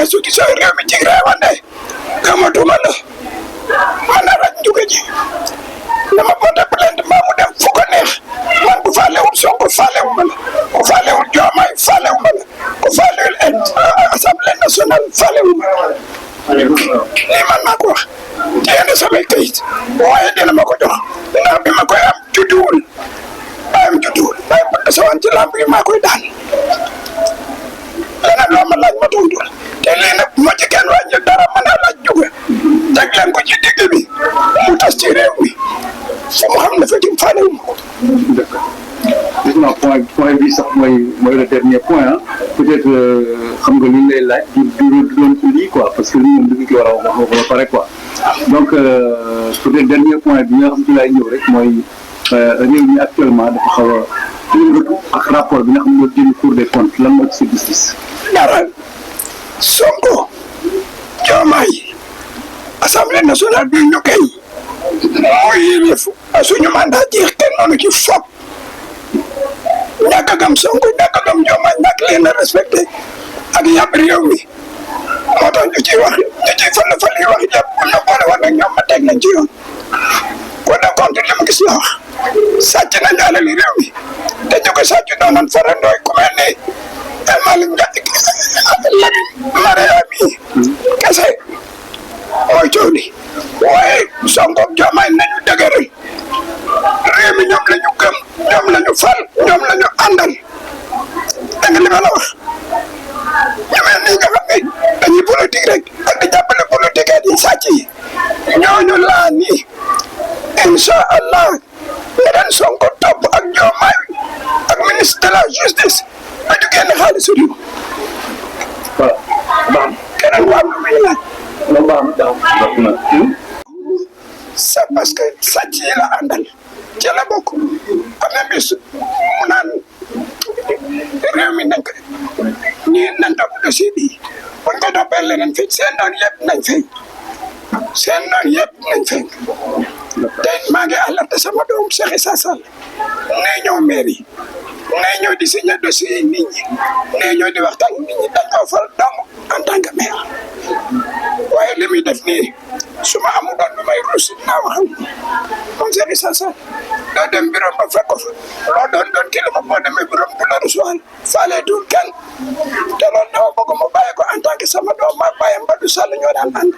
su gisee réew mi ci réewande gëmatuma la man a raj njuga ji dama porté plainte maa mu dem fu ko neex man bu faalewul Sonko faalewuma la ku faalewul Diomaye faalewuma la ku faalewul Assemblée nationale faalewuma lii man maa ko wax téye na samay kayit waaye dina ma ko jox ndax bi ma koy am judduwul bàyyam judduwul bàyyi bu desewoon ci lamb yi maa koy daan leneen loo ma laaj ma tontu la te lii nag bu ma ci kenn wàññi dara mën naa laaj jóge teg leen ko ci digg bi mu tas ci réew mi fu mu xam ne fa jëm faalewuma ko. D'accord. gis naa point bi sax mooy le dernier point ah peut-être xam nga li lay laaj du doon lii quoi parce que lii moom dañu ko war a wax ba pare quoi donc peut-être dernier point bi nga xam ne lay ñëw rek mooy réew mi actuellement dafa xaw a yëngatu ak rapport bi nga xam ne moo jëm Cour des comptes lan moo ci sa gis-gis. dara Sonko Diomaye Assemblée nationale bi ñu koy mooy yëf suñu mandat jeex kenn noonu ci foog ñàkk a gëm Sonko ñàkk a gëm Diomaye ñàkk leen a respecté ak yàpp réew mi moo tax ñu ciy wax ñu ciy fële fële wax yëpp bu ñu boole woon ak ñoom ma teg nañ ci yoon Cour des comptes li ma gis la wax sàcc nañ alali réew mi te ñu ko sàcc doonoon farandooy ku mel ni El Malick Ndiaye Lamine Mariama kese mooy coow li waaye Sonko ak Diomaye nañu dëgëral réew mi ñoom la ñu gëm ñoom la ñu fal ñoom la ñu àndal dégg nga li ma la wax ñu mel nii nga xam ne dañuy politique rek ak di jàppale politique yi sàcc yi ñooñu laa nii incha allah nga daan Sonko topp ak Diomaye ak ministre de la justice ba ñu génn xaalisu réew. voilà baax keneen waa lu muy laaj. na baax na c'est parce que sàcc yi la àndal ci la bokk am na bis mu naan réew mi nañ ko ñii nañ topp dossier bi buñ ko toppee leneen fii seen noonu yëpp nañ feeñ seen noonu yëpp nañ feeñ te maa ngi alerté sama doom Cheikh Issa Sall nee ñëw mairie nee ñëw di signé dossier yi nit ñi nee ñëw di waxtaan nit ñi dañ koo fal dong en tant que maire waaye li muy def nii su ma amul doon lu may ruus naa waxal moom Cheikh Issa Sall doo dem bureau ba fekk ko fa loo doon kilifa boo demee bureau bu la rusuwaal faalee tuur kenn te loolu dama bëgg mu bàyyi ko en tant que sama doom maa bàyyam ba du Sall ñoo daan ànd